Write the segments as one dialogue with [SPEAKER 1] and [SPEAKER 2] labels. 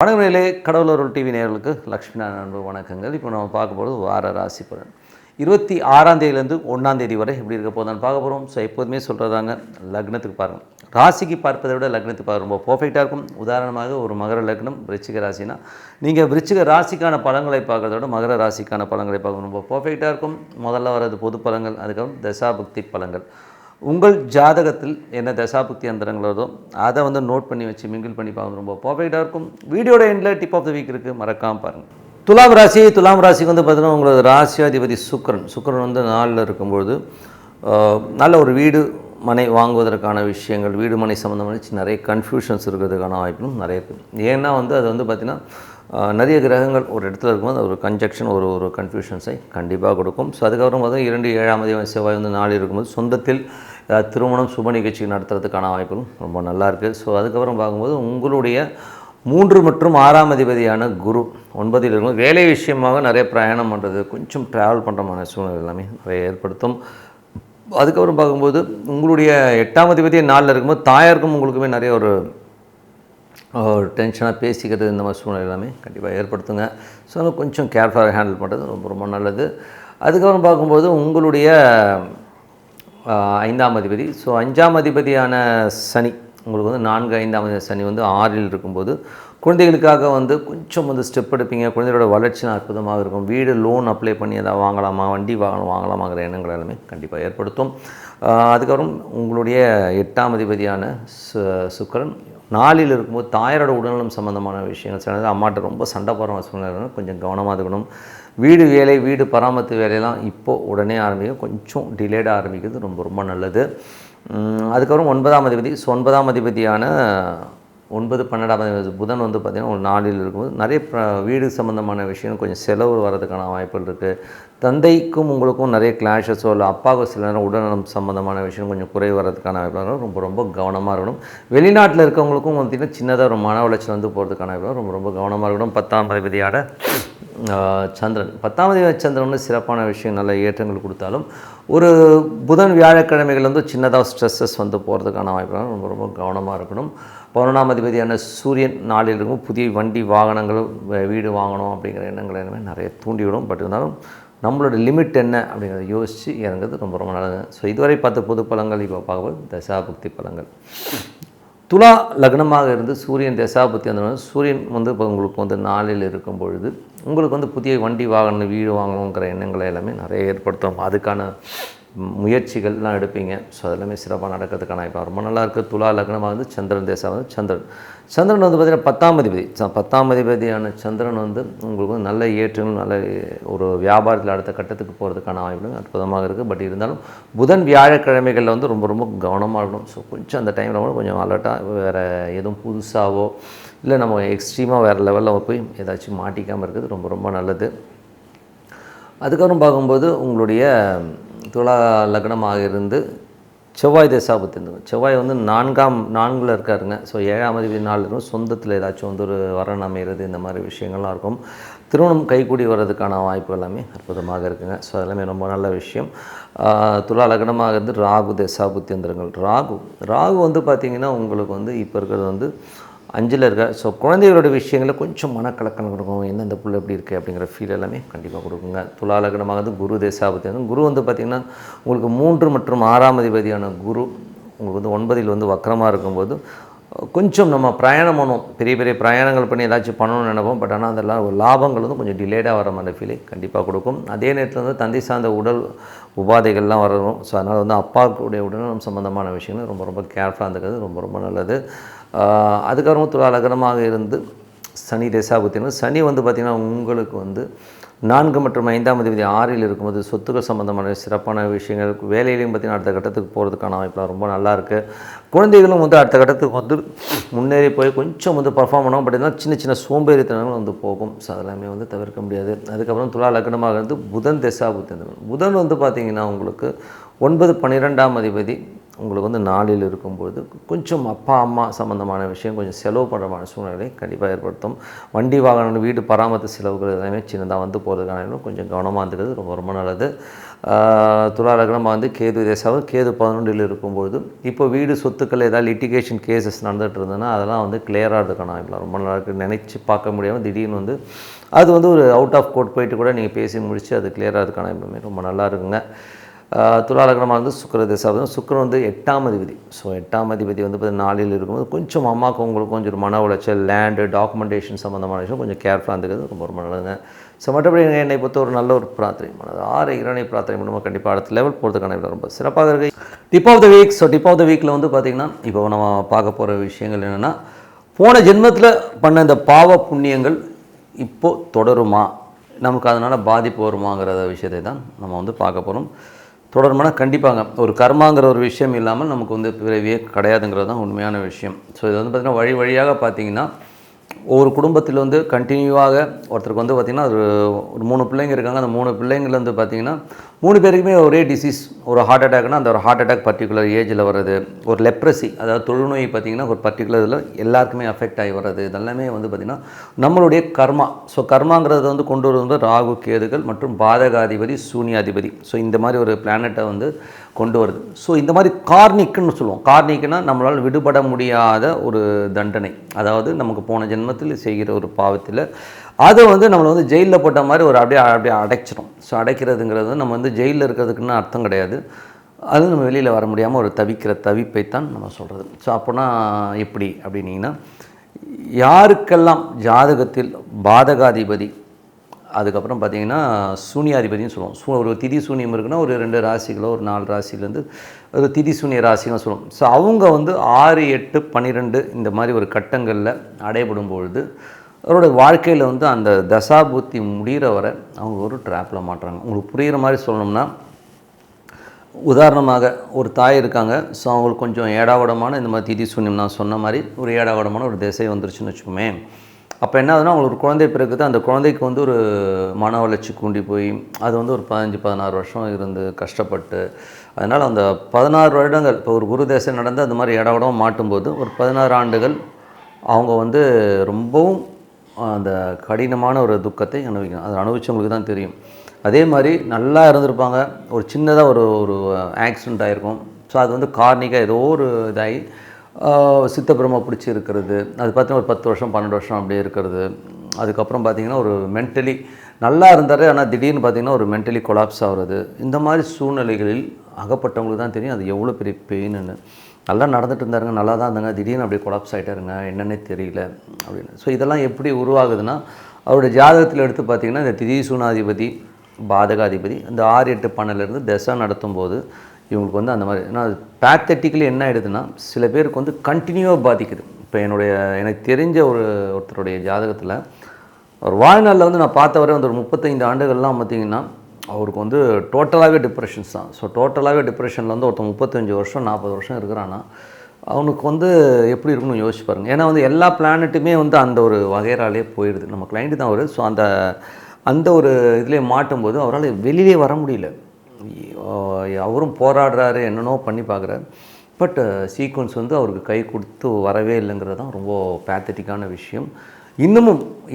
[SPEAKER 1] வணக்கங்களே, கடவுளர் TV நேயர்களுக்கு லக்ஷ்மி நாராயண அன்பு வணக்கங்கள். இப்போ நம்ம பார்க்க போகிறது வார ராசி பலன் 26ஆம் தேதியிலேருந்து 1ஆம் தேதி வரை எப்படி இருக்க போதான்னு பார்க்க போகிறோம். ஸோ எப்போதுமே சொல்கிறதாங்க, லக்னத்துக்கு பாருங்கள். ராசிக்கு பார்ப்பதை விட லக்னத்துக்கு பார்க்க ரொம்ப பர்ஃபெக்டாக இருக்கும். உதாரணமாக ஒரு மகர லக்னம் விருச்சிக ராசினா நீங்கள் விருச்சிக ராசிக்கான பலன்களை பார்க்கறத விட மகர ராசிக்கான பலன்களை பார்க்க ரொம்ப பர்ஃபெக்டாக இருக்கும். முதல்ல வர்றது பொது பலன்கள், அதுக்கப்புறம் தசாபுக்தி பலன்கள். உங்கள் ஜாதகத்தில் என்ன தசாபுக்தி அந்தரங்கள் வருதோ அதை வந்து நோட் பண்ணி வச்சு மிங்கிள் பண்ணி பார்க்க ரொம்ப பர்ஃபெக்டாக இருக்கும். வீடியோட எண்டில் டிப் ஆஃப் த வீக் இருக்குது, மறக்காமல் பாருங்கள். துலாம் ராசிக்கு வந்து பார்த்தீங்கன்னா உங்களது ராசியாதிபதி சுக்கிரன் வந்து 4ல் இருக்கும்பொழுது நல்ல ஒரு வீடு மனை வாங்குவதற்கான விஷயங்கள், வீடு மனை சம்மந்தமான நிறைய கன்ஃபியூஷன்ஸ் இருக்கிறதுக்கான வாய்ப்பும் நிறைய இருக்குது. ஏன்னா வந்து அது வந்து பார்த்திங்கன்னா நிறைய கிரகங்கள் ஒரு இடத்துல இருக்கும்போது ஒரு கன்ஜெக்ஷன் ஒரு கன்ஃபியூஷன்ஸை கண்டிப்பாக கொடுக்கும். ஸோ அதுக்கப்புறம் பார்த்தா 2-7ஆம் தேதி செவ்வாய் வந்து 4 இருக்கும்போது சொந்தத்தில் திருமணம் சுப நிகழ்ச்சி நடத்துறதுக்கான வாய்ப்புகளும் ரொம்ப நல்லாயிருக்கு. ஸோ அதுக்கப்புறம் பார்க்கும்போது உங்களுடைய 3 மற்றும் 6ஆம் அதிபதியான குரு 9ல் இருக்கும்போது வேலை விஷயமாக நிறைய பிரயாணம் பண்ணுறது, கொஞ்சம் ட்ராவல் பண்ணுறமான சூழ்நிலை எல்லாமே நிறைய ஏற்படுத்தும். அதுக்கப்புறம் பார்க்கும்போது உங்களுடைய 8ஆம் அதிபதியை 4ல் இருக்கும்போது தாயாருக்கும் உங்களுக்குமே நிறைய ஒரு டென்ஷனாக பேசிக்கிறது, இந்த மாதிரி சூழ்நிலை எல்லாமே கண்டிப்பாக ஏற்படுத்துங்க. ஸோ அதை கொஞ்சம் கேர்ஃபுல்லாக ஹேண்டில் பண்ணுறது ரொம்ப ரொம்ப நல்லது. அதுக்கப்புறம் பார்க்கும்போது உங்களுடைய 5ஆம் அதிபதி, ஸோ 5ஆம் அதிபதியான சனி உங்களுக்கு வந்து 4-5ஆம் அதிபதி சனி வந்து 6ல் இருக்கும்போது குழந்தைகளுக்காக வந்து கொஞ்சம் வந்து ஸ்டெப் எடுப்பீங்க. குழந்தைகளோட வளர்ச்சினா அற்புதமாக இருக்கும். வீடு லோன் அப்ளை பண்ணி எதாவது வாங்கலாமா, வண்டி வாங்கலாமாங்கிற எண்ணங்கள் எல்லாமே கண்டிப்பாக ஏற்படுத்தும். அதுக்கப்புறம் உங்களுடைய 8ஆம் அதிபதியான சுக்கிரன் 4ல் இருக்கும்போது தாயாரோட உடல்நலம் சம்மந்தமான விஷயங்கள், சில அம்மாட்ட ரொம்ப சண்டை போடுற சூழ்நிலை கொஞ்சம் கவனமாக இருக்கணும். வீடு வேலை, வீடு பராமரிப்பு வேலையெல்லாம் இப்போது உடனே ஆரம்பிக்கும், கொஞ்சம் டிலேடாக ஆரம்பிக்கிறது ரொம்ப ரொம்ப நல்லது. அதுக்கப்புறம் 9ஆம் அதிபதி, ஸோ 9ஆம் அதிபதியான 9-12ஆம் அதிபதி புதன் வந்து பார்த்திங்கன்னா ஒரு 4ல் இருக்கும்போது நிறைய வீடு சம்மந்தமான விஷயம் கொஞ்சம் செலவு வர்றதுக்கான வாய்ப்புகள் இருக்குது. தந்தைக்கும் உங்களுக்கும் நிறைய கிளாஷஸோ இல்லை அப்பாவுக்கு சில நேரம் உடல்நலம் சம்மந்தமான விஷயம் கொஞ்சம் குறை வர்றதுக்கான வாய்ப்பு ரொம்ப ரொம்ப கவனமாக இருக்கணும். வெளிநாட்டில் இருக்கவங்களுக்கும் பார்த்திங்கன்னா சின்னதாக ஒரு மன உளைச்சல் வந்து போகிறதுக்கான வாய்ப்பு ரொம்ப ரொம்ப கவனமாக இருக்கணும். 10ஆம் அதிபதியான சந்திரன், 10ஆம் அதிபதி சந்திரன் வந்து சிறப்பான விஷயம், நல்ல ஏற்றங்கள் கொடுத்தாலும் ஒரு புதன் வியாழக்கிழமைகள் வந்து சின்னதாக ஸ்ட்ரெஸ்ஸஸ் வந்து போகிறதுக்கான வாய்ப்பு ரொம்ப ரொம்ப கவனமாக இருக்கணும். 11ஆம் அதிபதியான சூரியன் 4ல் இருக்கும். புதிய வண்டி வாகனங்கள், வீடு வாங்கணும் அப்படிங்கிற எண்ணங்கள் எல்லாமே நிறைய தூண்டிவிடும். பட் இருந்தாலும் நம்மளோட லிமிட் என்ன அப்படிங்கிறத யோசித்து இறங்குறது ரொம்ப ரொம்ப நல்லது. ஸோ இதுவரை பார்த்த பொது பலன்கள் இப்போ பார்க்கும்போது தசாபுக்தி பலன்கள். துலா லக்னமாக இருந்து சூரியன் தசாபுக்தி அந்த சூரியன் வந்து இப்போ உங்களுக்கு வந்து 4ல் இருக்கும் பொழுது உங்களுக்கு வந்து புதிய வண்டி வாங்கணும், வீடு வாங்கணுங்கிற எண்ணங்களை எல்லாமே நிறைய ஏற்படுத்தும். அதுக்கான முயற்சிகள்லாம் எடுப்பீங்க. ஸோ அதெல்லாமே சிறப்பாக நடக்கிறதுக்கான இப்போ ரொம்ப நல்லாயிருக்கு. துலா லக்னமாக வந்து சந்திரன் தேசம் வந்து சந்திரன் வந்து பார்த்திங்கன்னா 10ஆம் அதிபதி, 10ஆம் அதிபதியான சந்திரன் வந்து உங்களுக்கு வந்து நல்ல ஏற்றங்கள், நல்ல ஒரு வியாபாரத்தில் அடுத்த கட்டத்துக்கு போகிறதுக்கான வாய்ப்புகள் அற்புதமாக இருக்குது. பட் இருந்தாலும் புதன் வியாழக்கிழமைகளில் வந்து ரொம்ப ரொம்ப கவனமாக இருக்கணும். ஸோ கொஞ்சம் அந்த டைமில் கூட கொஞ்சம் அலர்ட்டாக வேறு எதுவும் புதுசாகவோ இல்லை நம்ம எக்ஸ்ட்ரீமாக வேறு லெவலில் போய் ஏதாச்சும் மாட்டிக்காமல் இருக்கிறது ரொம்ப ரொம்ப நல்லது. அதுக்கப்புறம் பார்க்கும்போது உங்களுடைய துலா லக்னமாக இருந்து செவ்வாய் தசாபுக்தி, செவ்வாய் வந்து 4ல் இருக்காருங்க. ஸோ 7ஆம் அதிபதி 4 இருக்கும். சொந்தத்தில் ஏதாச்சும் வந்து ஒரு வரன் அமைகிறது, இந்த மாதிரி விஷயங்கள்லாம் இருக்கும். திருமணம் கைக்கூடி வர்றதுக்கான வாய்ப்பு எல்லாமே அற்புதமாக இருக்குங்க. ஸோ அதெல்லாமே ரொம்ப நல்ல விஷயம். துலா லக்னமாக இருந்து ராகு தசாபுக்தி அந்தரங்கள். ராகு வந்து பார்த்திங்கன்னா உங்களுக்கு வந்து இப்போ இருக்கிறது வந்து 5ல் இருக்க. ஸோ குழந்தைகளோட விஷயங்களில் கொஞ்சம் மனக்கலக்கம் கொடுக்கும். என்ன இந்த புள்ள எப்படி இருக்குது அப்படிங்கிற ஃபீல் எல்லாமே கண்டிப்பாக கொடுக்குங்க. துலா லக்னமாக குரு தேசாபுக்தி, குரு வந்து பார்த்திங்கன்னா உங்களுக்கு 3 மற்றும் 6ஆம் அதிபதியான குரு உங்களுக்கு வந்து 9ல் வந்து வக்கரமாக இருக்கும்போது கொஞ்சம் நம்ம பிரயாணம் பண்ணுவோம், பெரிய பெரிய பிரயாணங்கள் பண்ணி ஏதாச்சும் பண்ணணும்னு நினைப்போம். பட் ஆனால் அதெல்லாம் லாபங்கள் வந்து கொஞ்சம் டிலேடாக வர மாதிரி ஃபீலை கண்டிப்பாக கொடுக்கும். அதே நேரத்தில் வந்து தந்தை சார்ந்த உடல் உபாதைகள்லாம் வரணும். ஸோ அதனால் வந்து அப்பாவுடைய உடல்நலம் சம்மந்தமான விஷயங்கள் ரொம்ப ரொம்ப கேர்ஃபுல்லாக இருந்துக்கிறது ரொம்ப ரொம்ப நல்லது. அதுக்கப்புறம் துலா லக்னமாக இருந்து சனி தசாபுக்தி, சனி வந்து பார்த்திங்கன்னா உங்களுக்கு வந்து 4 மற்றும் 5ஆம் அதிபதி 6ல் இருக்கும்போது சொத்துக்கள் சம்மந்தமான சிறப்பான விஷயங்கள், வேலையிலையும் பார்த்திங்கன்னா அடுத்த கட்டத்துக்கு போகிறதுக்கான வாய்ப்பெலாம் ரொம்ப நல்லாயிருக்கு. குழந்தைகளும் வந்து அடுத்த கட்டத்துக்கு வந்து முன்னேறி போய் கொஞ்சம் வந்து பர்ஃபார்ம் பண்ணுவோம். பட் இருந்தால் சின்ன சின்ன சோம்பேறித்தனங்களும் வந்து போகும். ஸோ அதெல்லாமே வந்து தவிர்க்க முடியாது. அதுக்கப்புறம் துலா லக்னமாக இருந்து புதன் தசாபுக்தி, புதன் வந்து பார்த்திங்கன்னா உங்களுக்கு 9-12ஆம் அதிபதி உங்களுக்கு வந்து 4ல் இருக்கும்போது கொஞ்சம் அப்பா அம்மா சம்மந்தமான விஷயம் கொஞ்சம் செலவு பண்ணுறமான சூழ்நிலை கண்டிப்பாக ஏற்படுத்தும். வண்டி வாகனம், வீடு பராமரிப்பு செலவுகள் எல்லாமே சின்னதாக வந்து போகிறதுக்கான கொஞ்சம் கவனமாக இருந்துக்கிறது ரொம்ப ரொம்ப நல்லது. துலா லக்னம் வந்து கேது தேசாவும் கேது 11 இருக்கும்போது இப்போ வீடு சொத்துக்கள் ஏதாவது லிட்டிகேஷன் கேசஸ் நடந்துகிட்டு இருந்ததுன்னா அதெல்லாம் வந்து கிளியராக இருக்கானா இப்போலாம் ரொம்ப நாளுக்கு நினச்சி பார்க்க முடியாமல் திடீர்னு வந்து அது வந்து ஒரு அவுட் ஆஃப் கோர்ட் போயிட்டு கூட நீங்கள் பேசி முடித்து அது கிளியராக இருக்கானா எப்பவுமே ரொம்ப நல்லா இருக்குங்க. துலா லக்னமாக வந்து சுக்கிர திசை சுக்கிரன் வந்து 8ஆம் அதிபதி. ஸோ 8ஆம் அதிபதி வந்து பார்த்தீங்கன்னா 4ல் இருக்கும்போது கொஞ்சம் அம்மாவுக்கு உங்களுக்கு கொஞ்சம் மன உளைச்சல் லேண்டு டாக்குமெண்டேஷன் சம்மந்தமான விஷயம் கொஞ்சம் கேர்ஃபுல்லாக இருந்துக்கிறது ரொம்ப ரொம்ப நல்லதுங்க. ஸோ மற்றபடி என்னை பொறுத்த ஒரு நல்ல ஒரு பிரார்த்தனை பண்ணது 6 இரணை பிரார்த்தனை பண்ணுவோம் கண்டிப்பாக அடுத்த லெவல் போகிறதுக்கான ரொம்ப சிறப்பாக இருக்குது. Tip of the week. So tip of the வீக்கில் வந்து பார்த்திங்கன்னா இப்போ நம்ம பார்க்க போகிற விஷயங்கள் என்னென்னா போன ஜென்மத்தில் பண்ண இந்த பாவ புண்ணியங்கள் இப்போது தொடருமா, நமக்கு அதனால் பாதிப்பு வருமாங்கிற விஷயத்தை தான் நம்ம வந்து பார்க்க போகிறோம். தொடருமானா கண்டிப்பாங்க ஒரு கர்மாங்கிற ஒரு விஷயம் இல்லாமல் நமக்கு வந்து பிறவியே கிடையாதுங்கிறது தான் உண்மையான விஷயம். ஸோ இது வந்து பார்த்திங்கன்னா வழி வழியாக பார்த்திங்கன்னா ஒரு குடும்பத்தில் வந்து கண்டினியூவாக ஒருத்தருக்கு வந்து பார்த்திங்கன்னா ஒரு 3 பிள்ளைங்க இருக்காங்க. அந்த 3 பிள்ளைங்கள் வந்து பார்த்திங்கன்னா 3 பேருக்குமே ஒரே டிசீஸ் ஒரு ஹார்ட் அட்டாக்னா அந்த ஒரு ஹார்ட் அட்டாக் பர்டிகுலர் ஏஜில் வர்றது, ஒரு லெப்ரசி அதாவது தொழுநோய் பார்த்திங்கன்னா ஒரு பர்டிகுலர் இதில் எல்லாருக்குமே அஃபெக்ட் ஆகி வர்றது, இதெல்லாமே வந்து பார்த்திங்கன்னா நம்மளுடைய கர்மா. ஸோ கர்மாங்கிறத வந்து கொண்டு வருவது ராகு கேதுகள் மற்றும் பாதகாதிபதி சூனியாதிபதி. ஸோ இந்த மாதிரி ஒரு பிளானட்டை வந்து கொண்டு வருது. ஸோ இந்த மாதிரி கார்னிக்குன்னு சொல்லுவோம். கார்னிக்குன்னா நம்மளால் விடுபட முடியாத ஒரு தண்டனை, அதாவது நமக்கு போன ஜென்மத்தில் செய்கிற ஒரு பாவத்தில் அதை வந்து நம்மளை வந்து ஜெயிலில் போட்ட மாதிரி ஒரு அப்படியே அடைச்சிடும். ஸோ அடைக்கிறதுங்கிறது நம்ம வந்து ஜெயிலில் இருக்கிறதுக்குன்னு அர்த்தம் கிடையாது. அது நம்ம வெளியில் வர முடியாமல் ஒரு தவிப்பைத்தான் நம்ம சொல்கிறது. ஸோ அப்போனா எப்படி அப்படின்னீங்கன்னா யாருக்கெல்லாம் ஜாதகத்தில் பாதகாதிபதி அதுக்கப்புறம் பார்த்திங்கன்னா சூனியாதிபதினு சொல்லுவோம். ஒரு திதி சூனியம் இருக்குன்னா ஒரு 2 ராசிகளோ ஒரு 4 ராசிலேருந்து ஒரு திதி சூனிய ராசின்னு சொல்லுவோம். ஸோ அவங்க வந்து 6, 8, 12 இந்த மாதிரி ஒரு கட்டங்களில் அடையப்படும் பொழுது அவரோட வாழ்க்கையில் வந்து அந்த தசாபுத்தி முடிகிற வரை அவங்க ஒரு ட்ராப்பில் மாட்டுறாங்க. உங்களுக்கு புரிகிற மாதிரி சொல்லணும்னா உதாரணமாக ஒரு தாய் இருக்காங்க. ஸோ அவங்களுக்கு கொஞ்சம் ஏடாவடமான இந்த மாதிரி திதி சூன்யம் நான் சொன்ன மாதிரி ஒரு ஏடாவடமான ஒரு திசை வந்துருச்சுன்னு வச்சுக்கோமே. அப்போ என்ன ஆகுதுன்னா அவங்களுக்கு ஒரு குழந்தை பிறகுது. அந்த குழந்தைக்கு வந்து ஒரு மன வளர்ச்சி கூண்டி போய் அது வந்து ஒரு 15-16 வருஷம் இருந்து கஷ்டப்பட்டு அதனால் அந்த 16 வருடங்கள் இப்போ ஒரு குரு தேசம் நடந்து அந்த மாதிரி ஏடாவடம் மாட்டும்போது ஒரு 16 ஆண்டுகள் அவங்க வந்து ரொம்பவும் அந்த கடினமான ஒரு துக்கத்தை அனுபவிக்கணும். அதை அனுபவிச்சவங்களுக்கு தான் தெரியும். அதே மாதிரி நல்லா இருந்திருப்பாங்க. ஒரு சின்னதாக ஒரு ஆக்சிடெண்ட் ஆகிருக்கும். ஸோ அது வந்து கார்னிக்காக ஏதோ ஒரு இதாகி சித்தப்பிரம பிடிச்சி இருக்கிறது, அது பார்த்தீங்கன்னா ஒரு 10 வருஷம் 12 வருஷம் அப்படியே இருக்கிறது. அதுக்கப்புறம் பார்த்திங்கன்னா ஒரு மென்டலி நல்லா இருந்தார், ஆனால் திடீர்னு பார்த்திங்கன்னா ஒரு மென்டலி கொலாப்ஸ் ஆகிறது. இந்த மாதிரி சூழ்நிலைகளில் அகப்பட்டவங்களுக்கு தான் தெரியும் அது எவ்வளோ பெரிய பெயின்னு. நல்லா நடந்துட்டு இருந்தாருங்க, நல்லா தான் இருந்தாங்க, திடீர்னு அப்படியே கொலாப்ஸ் ஆகிட்டாருங்க, என்னென்னே தெரியல அப்படின்னு. ஸோ இதெல்லாம் எப்படி உருவாகுதுன்னா அவருடைய ஜாதகத்தில் எடுத்து பார்த்திங்கன்னா இந்த திதி சூனாதிபதி பாதகாதிபதி இந்த 6, 8, 12 தசை நடத்தும் போது இவங்களுக்கு வந்து அந்த மாதிரி ஏன்னா பேத்தட்டிக்கலி என்ன ஆகிடுதுன்னா சில பேருக்கு வந்து கண்டினியூவாக பாதிக்குது. இப்போ எனக்கு தெரிஞ்ச ஒருத்தருடைய ஜாதகத்தில் ஒரு வாழ்நாளில் வந்து நான் பார்த்தவரை வந்து ஒரு 35 ஆண்டுகள்லாம் பார்த்திங்கன்னா அவருக்கு வந்து டோட்டலாகவே டிப்ரெஷன்ஸ் தான். ஸோ டோட்டலாகவே டிப்ரெஷனில் வந்து ஒருத்தர் 35 வருஷம் 40 வருஷம் இருக்கிறான்னா அவனுக்கு வந்து எப்படி இருக்குன்னு யோசிச்சு பாருங்கள். ஏன்னா வந்து எல்லா பிளானட்டுமே வந்து அந்த ஒரு வகைராலே போயிடுது. நம்ம கிளைண்ட்டு தான் வருது. ஸோ அந்த ஒரு இதிலே மாட்டும்போது அவரால் வெளியிலே வர முடியல. அவரும் போராடுறாரு, என்னென்னோ பண்ணி பார்க்குறாரு. பட் சீக்வன்ஸ் வந்து அவருக்கு கை கொடுத்து வரவே இல்லைங்கிறது தான் ரொம்ப பேத்தட்டிக்கான விஷயம்.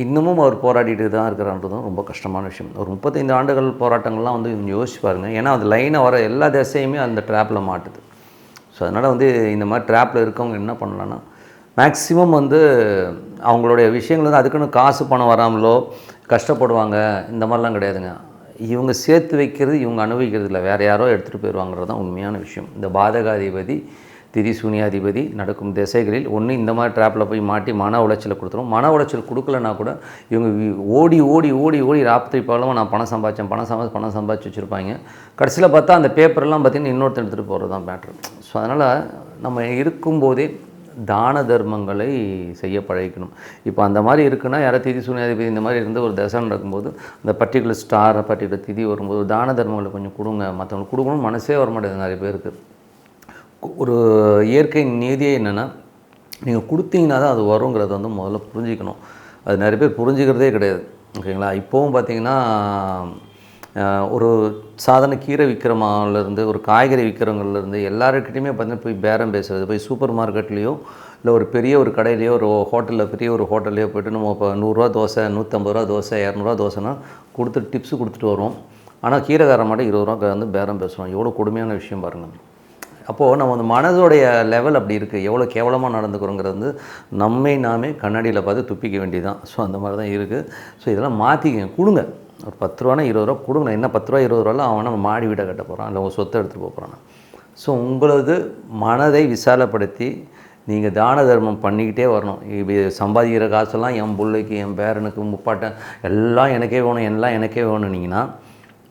[SPEAKER 1] இன்னமும் அவர் போராடிட்டு தான் இருக்கிறான்றதும் ரொம்ப கஷ்டமான விஷயம். ஒரு 35 ஆண்டுகள் போராட்டங்கள்லாம் வந்து யோசிச்சு பாருங்கள். ஏன்னா அது லைனாக வர எல்லா திசையுமே அந்த ட்ராப்பில் மாட்டுது. ஸோ அதனால் வந்து இந்த மாதிரி ட்ராப்பில் இருக்கவங்க என்ன பண்ணலான்னா மேக்ஸிமம் வந்து அவங்களுடைய விஷயங்கள் வந்து அதுக்குன்னு காசு பணம் வராமலோ கஷ்டப்படுவாங்க இந்த மாதிரிலாம் கிடையாதுங்க. இவங்க சேர்த்து வைக்கிறது இவங்க அனுபவிக்கிறது இல்லை, வேறு யாரோ எடுத்துகிட்டு போயிடுவாங்கிறது தான் உண்மையான விஷயம். இந்த பாதகாதிபதி திதி சூனியாதிபதி நடக்கும் திசைகளில் ஒன்று இந்த மாதிரி ட்ராப்பில் போய் மாட்டி மன உளைச்சலை கொடுத்துரும். மன உளைச்சல் கொடுக்கலன்னா கூட இவங்க ஓடி ராத்திரி பகலமாக நான் பணம் சம்பாதிச்சு வச்சுருப்பாங்க. கடைசியில் பார்த்தா அந்த பேப்பர்லாம் பார்த்திங்கன்னா இன்னொருத்தர் எடுத்துகிட்டு போகிறது தான் பேட்ரு. ஸோ அதனால் நம்ம இருக்கும்போதே தான தர்மங்களை செய்ய பழகிக்கணும். இப்போ அந்த மாதிரி இருக்குன்னா யாராவது திதி சூனியாதிபதி இந்த மாதிரி இருந்து ஒரு தசை நடக்கும்போது அந்த பர்டிகுலர் திதி வரும்போது தான தர்மங்களை கொஞ்சம் கொடுங்க. மற்றவங்களுக்கு கொடுக்கணும் மனசே வர மாட்டேங்குது நிறைய பேருக்கு. ஒரு இயற்கை நீதியே என்னென்னா நீங்கள் கொடுத்தீங்கன்னா தான் அது வருங்கிறத வந்து முதல்ல புரிஞ்சிக்கணும். அது நிறைய பேர் புரிஞ்சுக்கிறதே கிடையாது. ஓகேங்களா? இப்போவும் பார்த்திங்கன்னா ஒரு சாதாரண கீரை விற்கிறவங்கலேருந்து ஒரு காய்கறி விற்கிறவங்கலேருந்து எல்லாருக்கிட்டையுமே பார்த்திங்கன்னா போய் பேரம் பேசுகிறது, போய் சூப்பர் மார்க்கெட்லேயோ இல்லை ஒரு பெரிய ஒரு கடையிலையோ ஒரு ஹோட்டலில் பெரிய ஒரு ஹோட்டல்லையோ போய்ட்டு நம்ம இப்போ 100 ரூபா தோசை 150 ரூபா தோசை 200 ரூபா தோசைனா கொடுத்துட்டு டிப்ஸு கொடுத்துட்டு வருவோம். ஆனால் கீரைக்காரன் மட்டும் 20 ரூபா வந்து பேரம் பேசுவான். எவ்வளோ கொடுமையான விஷயம் பாருங்கள். அப்போது நம்ம அந்த மனதோடைய லெவல் அப்படி இருக்குது. எவ்வளோ கேவலமாக நடந்துக்கிறோங்கிறது வந்து நம்மை நாமே கண்ணாடியில் பார்த்து துப்பிக்க வேண்டியதுதான். ஸோ அந்த மாதிரி தான் இருக்குது. ஸோ இதெல்லாம் மாற்றிக்கங்க, கொடுங்க. ஒரு 10 ரூபானா 20 ரூபா கொடுங்க. என்ன 10 ரூபா 20 ரூபாவில் அவன் நம்ம மாடி வீடை கட்ட போகிறான், இல்லை உங்கள் சொத்தை எடுத்துகிட்டு போகிறான். ஸோ உங்களது மனதை விசாலப்படுத்தி நீங்கள் தான தர்மம் பண்ணிக்கிட்டே வரணும். இப்போ சம்பாதிக்கிற காசெல்லாம் என் பிள்ளைக்கு, என் பேரனுக்கு, முப்பாட்டன் எல்லாம் எனக்கே வேணும், எல்லாம் எனக்கே வேணும்னீங்கன்னா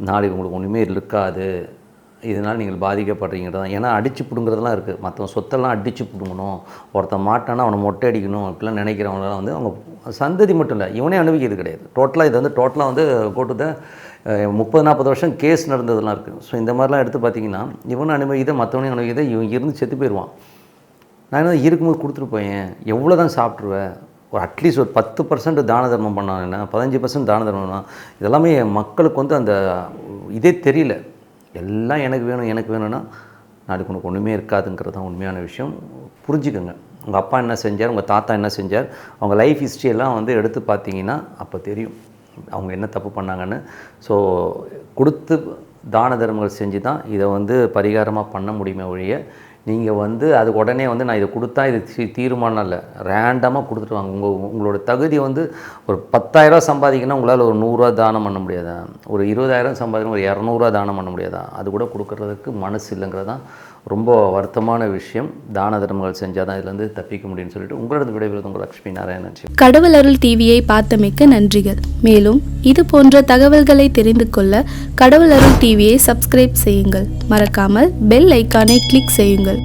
[SPEAKER 1] நாளைக்கு உங்களுக்கு ஒன்றுமே இருக்காது. இதனால் நீங்கள் பாதிக்கப்படுறீங்கிறது தான். ஏன்னா அடித்து பிடுங்கிறதுலாம் இருக்குது. மற்றவங்க சொத்தெல்லாம் அடித்து பிடுங்கணும், ஒருத்தன் மாட்டானா அவனை மொட்டை அடிக்கணும் அப்படிலாம் நினைக்கிறவங்களாம் வந்து அவங்க சந்ததி மட்டும் இல்லை, இவனே அனுபவிக்கிறது கிடையாது. டோட்டலாக இது வந்து டோட்டலாக வந்து கோட்டுத 30-40 வருஷம் கேஸ் நடந்ததெல்லாம் இருக்குது. ஸோ இந்த மாதிரிலாம் எடுத்து பார்த்தீங்கன்னா இவனும் அனுபவிக்குதை, மற்றவனையும் அனுபவிக்குதை, இவன் இருந்து செத்து போயிடுவான். நான் என்ன இருக்கும்போது கொடுத்துட்டு போயேன், எவ்வளோ தான் சாப்பிட்ருவேன், ஒரு அட்லீஸ்ட் ஒரு 10% தான தர்மம் பண்ணான், என்ன 15% தான தர்மம்னா, இதெல்லாமே மக்களுக்கு வந்து அந்த இதே தெரியல. எல்லாம் எனக்கு வேணும் எனக்கு வேணும்னா நாளைக்கு உனக்கு ஒன்றுமே இருக்காதுங்கிறது தான் உண்மையான விஷயம். புரிஞ்சுக்கோங்க. உங்கள் அப்பா என்ன செஞ்சார், உங்கள் தாத்தா என்ன செஞ்சார், அவங்க லைஃப் ஹிஸ்ட்ரியெல்லாம் வந்து எடுத்து பார்த்தீங்கன்னா அப்போ தெரியும் அவங்க என்ன தப்பு பண்ணாங்கன்னு. ஸோ கொடுத்து தான தர்மங்கள் செஞ்சு தான் இதை வந்து பரிகாரமாக பண்ண முடியுமே ஒழிய நீங்கள் வந்து அது உடனே வந்து நான் இதை கொடுத்தா இது தீர்மானம் இல்லை, ரேண்டமாக கொடுத்துட்டு வாங்க. உங்களோட தகுதி வந்து ஒரு 10,000 சம்பாதிக்கணும், உங்களால் ஒரு 100 ரூபா தானம் பண்ண முடியாதா, ஒரு 20,000 சம்பாதிக்கணும், ஒரு 200 ரூபா தானம் பண்ண முடியாதா, அது கூட கொடுக்கறதுக்கு மனசு இல்லைங்கிறது தான் ரொம்ப வருத்தமான விஷயம். தான தர்மங்கள் செஞ்சால் தான் இதுலேருந்து தப்பிக்க முடியும்னு சொல்லிட்டு உங்களோட விடைபெறுவது உங்கள் லட்சுமி நாராயணன்.
[SPEAKER 2] கடவுள் அருள் டிவியை பார்த்தமைக்க நன்றிகள். மேலும் இது போன்ற தகவல்களை தெரிந்து கொள்ள கடவுள் அருள் டிவியை சப்ஸ்கிரைப் செய்யுங்கள். மறக்காமல் பெல் ஐக்கானை கிளிக் செய்யுங்கள்.